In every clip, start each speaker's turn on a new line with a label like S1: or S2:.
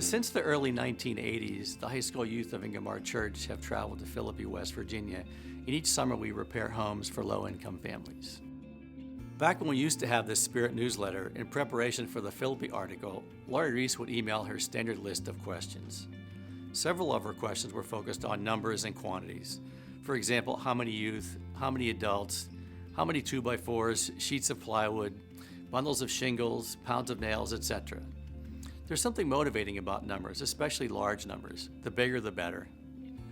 S1: Since the early 1980s, the high school youth of Ingomar Church have traveled to Philippi, West Virginia, and each summer we repair homes for low-income families. Back when we used to have this Spirit newsletter, in preparation for the Philippi article, Lori Reese would email her standard list of questions. Several of her questions were focused on numbers and quantities. For example, how many youth, how many adults, how many 2x4s, sheets of plywood, bundles of shingles, pounds of nails, etc. There's something motivating about numbers, especially large numbers. The bigger the better.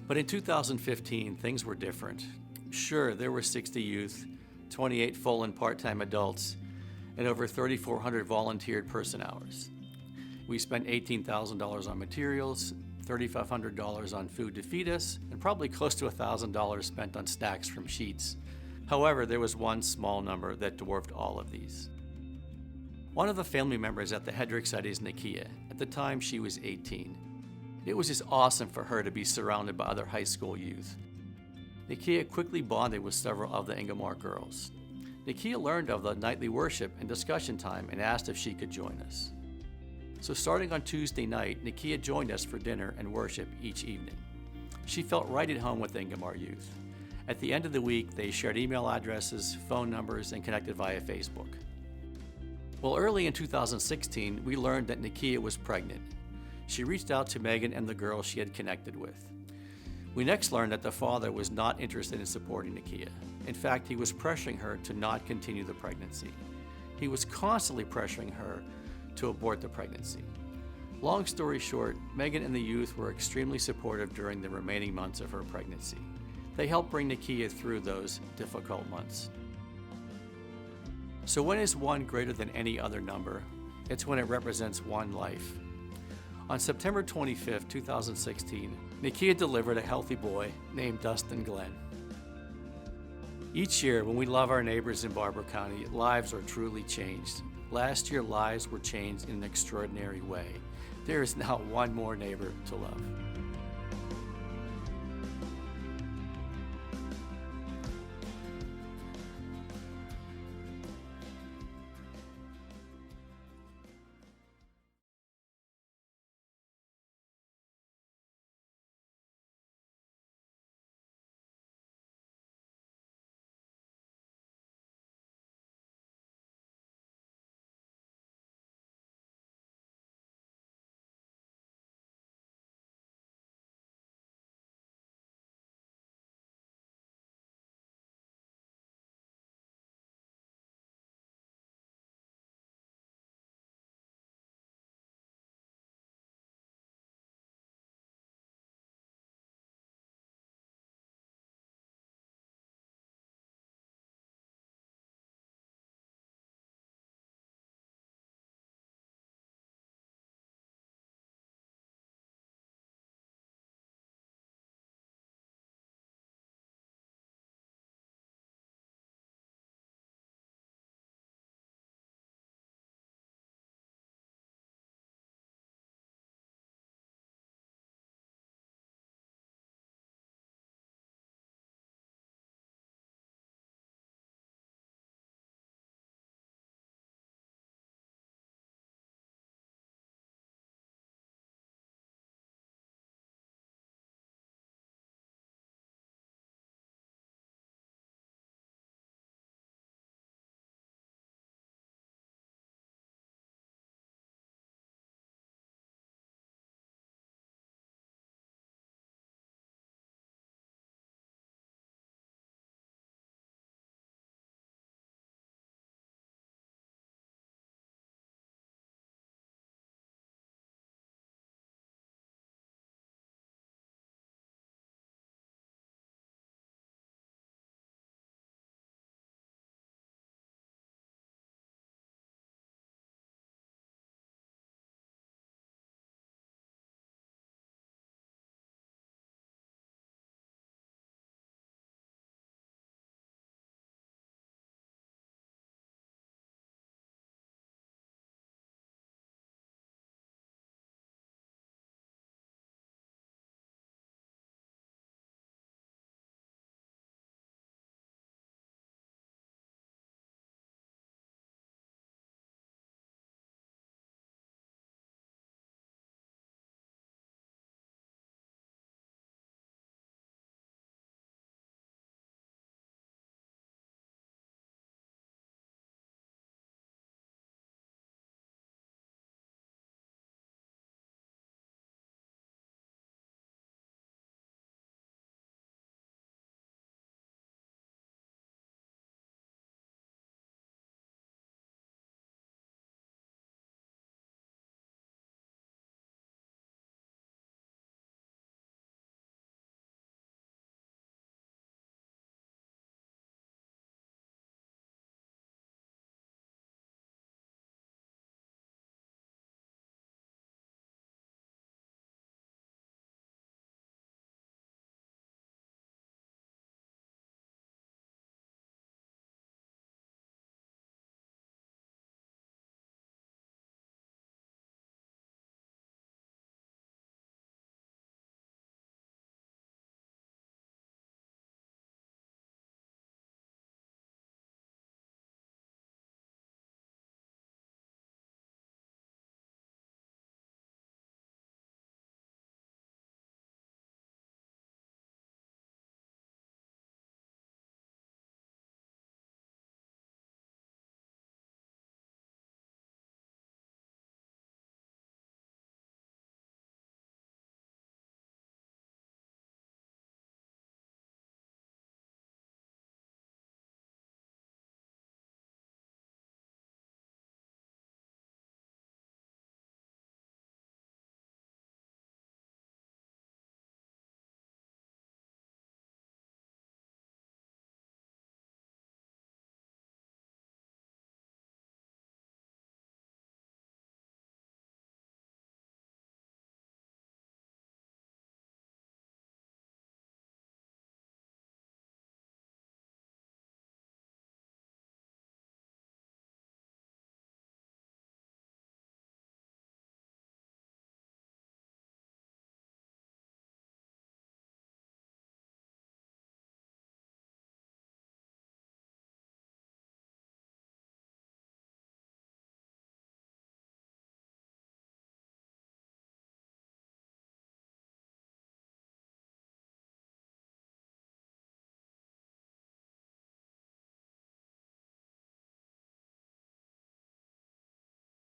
S1: But in 2015, things were different. Sure, there were 60 youth, 28 full and part-time adults, and over 3,400 volunteered person hours. We spent $18,000 on materials, $3,500 on food to feed us, and probably close to $1,000 spent on snacks from Sheets. However, there was one small number that dwarfed all of these. One of the family members at the Hedrick site is Nickia. At the time, she was 18. It was just awesome for her to be surrounded by other high school youth. Nickia quickly bonded with several of the Ingomar girls. Nickia learned of the nightly worship and discussion time and asked if she could join us. So starting on Tuesday night, Nickia joined us for dinner and worship each evening. She felt right at home with Ingomar youth. At the end of the week, they shared email addresses, phone numbers, and connected via Facebook. Well, early in 2016, we learned that Nickia was pregnant. She reached out to Megan and the girls she had connected with. We next learned that the father was not interested in supporting Nickia. In fact, he was pressuring her to not continue the pregnancy. He was constantly pressuring her to abort the pregnancy. Long story short, Megan and the youth were extremely supportive during the remaining months of her pregnancy. They helped bring Nickia through those difficult months. So when is one greater than any other number? It's when it represents one life. On September 25, 2016, Nickia delivered a healthy boy named Dustin Glenn. Each year, when we love our neighbors in Barber County, lives are truly changed. Last year, lives were changed in an extraordinary way. There is now one more neighbor to love.